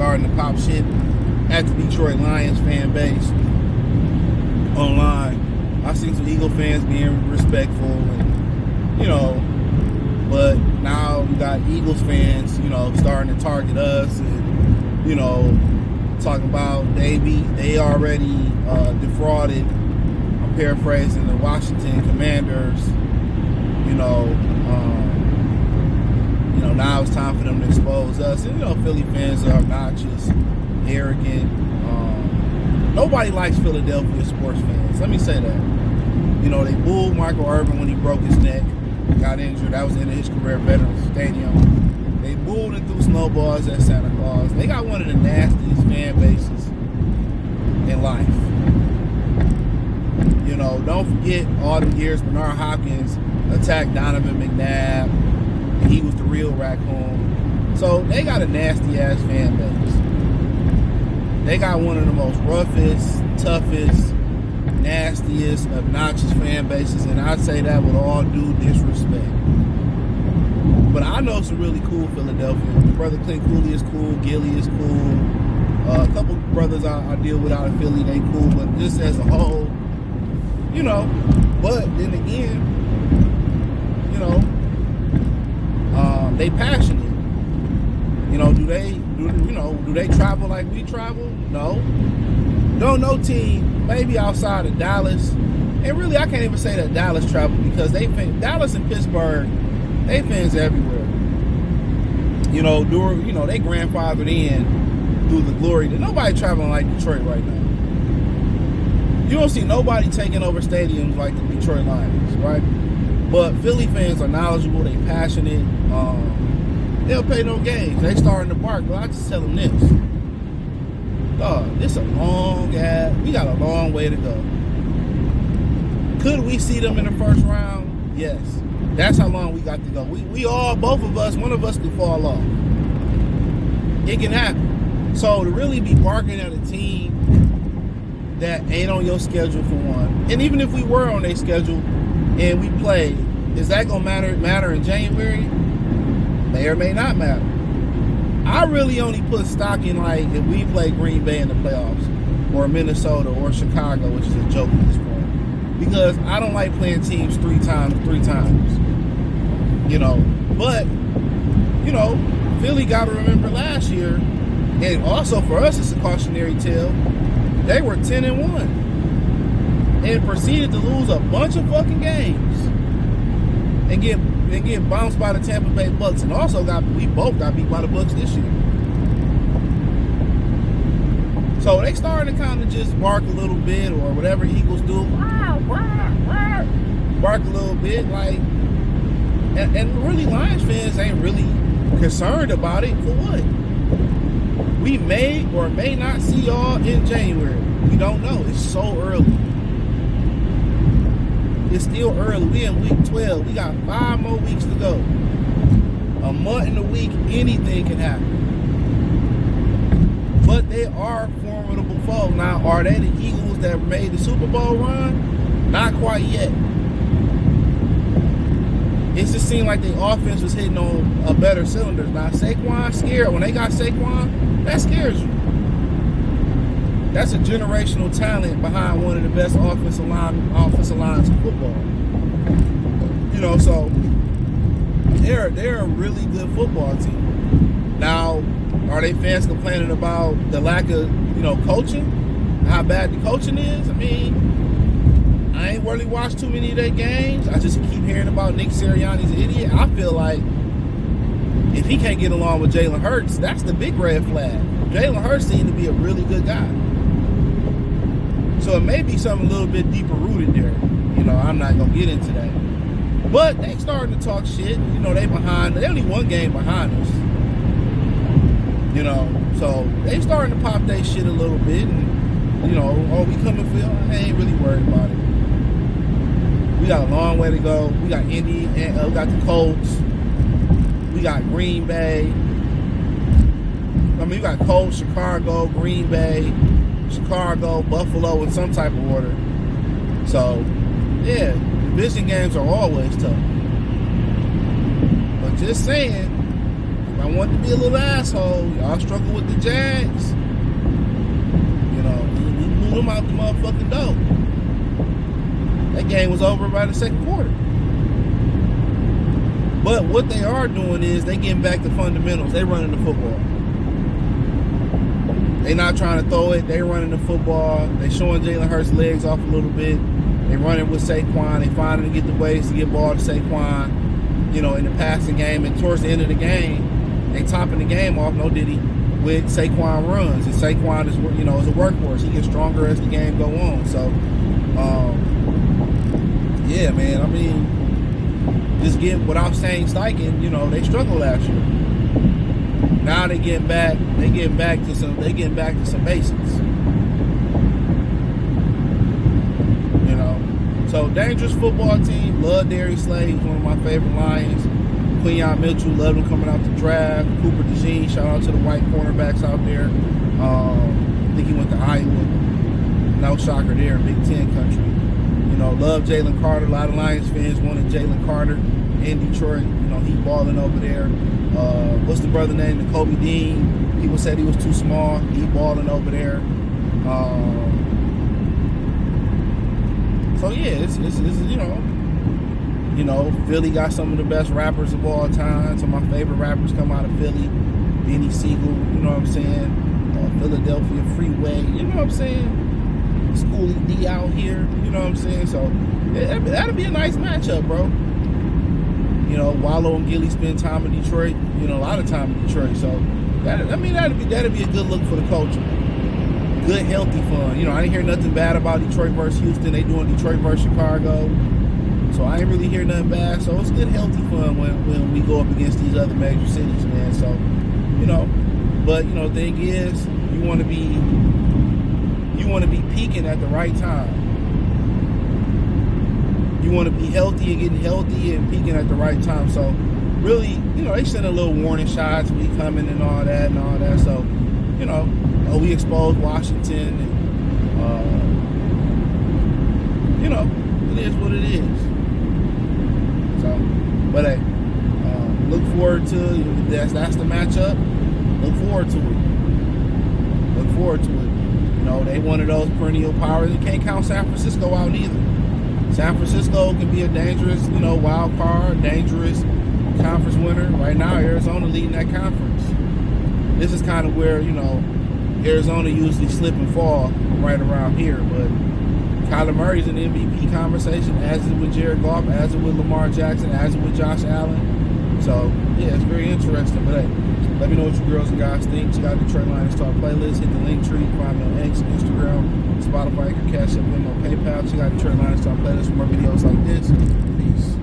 starting to pop shit at the Detroit Lions fan base online. I seen some Eagle fans being respectful, and but now you got Eagles fans, starting to target us, and talking about they already defrauded. I'm paraphrasing the Washington Commanders. Now it's time for them to expose us. And Philly fans are obnoxious, arrogant. Nobody likes Philadelphia sports fans. Let me say that. They booed Michael Irvin when he broke his neck, got injured. That was the end of his career at Veterans Stadium. They booed and threw snowballs at Santa Claus. They got one of the nastiest fan bases in life. Don't forget all the years Bernard Hopkins attacked Donovan McNabb, and he was the real raccoon. So they got a nasty ass fan base. They got one of the most roughest, toughest, nastiest, obnoxious fan bases, and I'd say that with all due disrespect. But I know some really cool Philadelphians. My brother Clint Cooley is cool, Gilly is cool. A couple brothers I deal with out of Philly, they cool, but just as a whole, but then again, they passionate. Do they travel like we travel? No. No team, maybe outside of Dallas. And really, I can't even say that Dallas travel, because Dallas and Pittsburgh, they fans everywhere. They grandfathered in through the glory. There's nobody traveling like Detroit right now. You don't see nobody taking over stadiums like the Detroit Lions, right? But Philly fans are knowledgeable, they passionate. They don't pay no games. They starting to bark, but I just tell them this. This a we got a long way to go. Could we see them in the first round? Yes. That's how long we got to go. We all, both of us, one of us could fall off. It can happen. So to really be barking at a team that ain't on your schedule for one, and even if we were on their schedule and we played, is that gonna matter in January? May or may not matter. I really only put stock in if we play Green Bay in the playoffs, or Minnesota, or Chicago, which is a joke at this point, because I don't like playing teams three times. But Philly got to remember last year, and also for us it's a cautionary tale. They were 10-1 and proceeded to lose a bunch of fucking games and get bounced by the Tampa Bay Bucks, and also we both got beat by the Bucks this year. So they starting to kind of just bark a little bit, or whatever Eagles do, bark a little bit, and really Lions fans ain't really concerned about it. For what? We may or may not see y'all in January. We don't know. It's so early. It's still early. We in week 12. We got 5 more weeks to go. A month and a week, anything can happen. But they are a formidable foe. Now, are they the Eagles that made the Super Bowl run? Not quite yet. It just seemed like the offense was hitting on a better cylinder. Now, Saquon scared. When they got Saquon, that scares you. That's a generational talent behind one of the best offensive lines in football. So they're a really good football team. Now, are they fans complaining about the lack of coaching? How bad the coaching is? I mean, I ain't really watched too many of their games. I just keep hearing about Nick Sirianni's an idiot. I feel like if he can't get along with Jalen Hurts, that's the big red flag. Jalen Hurts seemed to be a really good guy. So it may be something a little bit deeper rooted there. I'm not going to get into that. But they starting to talk shit. They only one game behind us. So they starting to pop their shit a little bit. And, we coming for y'all. I ain't really worried about it. We got a long way to go. We got Indy, and we got the Colts. We got Green Bay. We got Colts, Chicago, Green Bay, Chicago, Buffalo in some type of order. So, yeah, division games are always tough. But just saying, I want to be a little asshole. Y'all struggle with the Jags. You know, we blew them out the motherfucking door. That game was over by the second quarter. But what they are doing is they getting back to fundamentals. They running the football. They not trying to throw it. They running the football. They showing Jalen Hurts' legs off a little bit. They running with Saquon. They finding to get the ways to get ball to Saquon, you know, in the passing game. And towards the end of the game, they topping the game off, no diddy, with Saquon runs. And Saquon is, you know, is a workhorse. He gets stronger as the game go on. So, yeah, man. I mean, just getting, without saying Steichen, you know, they struggled last year. Now they getting back to some basics. You know. So dangerous football team. Love Darius Slay, he's one of my favorite Lions. Quinyon Mitchell, love him coming out the draft. Cooper DeJean, shout out to the white cornerbacks out there. I think he went to Iowa. No shocker there in Big Ten country. You know, love Jalen Carter. A lot of Lions fans wanted Jalen Carter in Detroit. You know, he balling over there. What's the brother name? Kobe Dean. People said he was too small. He balling over there. So yeah, it's you know, Philly got some of the best rappers of all time. Some of my favorite rappers come out of Philly. Benny Siegel, you know what I'm saying? Philadelphia Freeway, you know what I'm saying? Schoolie D out here, you know what I'm saying? So that'll be a nice matchup, bro. You know, Wallow and Gilly spend time in Detroit. You know, a lot of time in Detroit. So that'd be a good look for the culture. Good, healthy fun. You know, I didn't hear nothing bad about Detroit versus Houston. They doing Detroit versus Chicago. So I ain't really hear nothing bad. So it's good, healthy fun when we go up against these other major cities, man. So, you know, but you know, the thing is, you want to be peaking at the right time. You want to be healthy and getting healthy and peaking at the right time. So really, you know, they send a little warning shots, we coming and all that. So, you know, we exposed Washington and you know, it is what it is. So, but hey, look forward to that's the matchup. Look forward to it. You know, they one of those perennial powers. You can't count San Francisco out either. San Francisco can be a dangerous, you know, wild card, dangerous conference winner. Right now, Arizona leading that conference. This is kind of where, you know, Arizona usually slip and fall right around here. But Kyler Murray's in the MVP conversation, as is with Jared Goff, as is with Lamar Jackson, as is with Josh Allen. So, yeah, it's very interesting. But, hey, let me know what you girls and guys think. Check out the Detroit Lions Talk playlist. Hit the link tree. Find me on X, Instagram, Spotify, Cash App, Venmo, PayPal. Check out the Detroit Lions Talk playlist for more videos like this. Peace.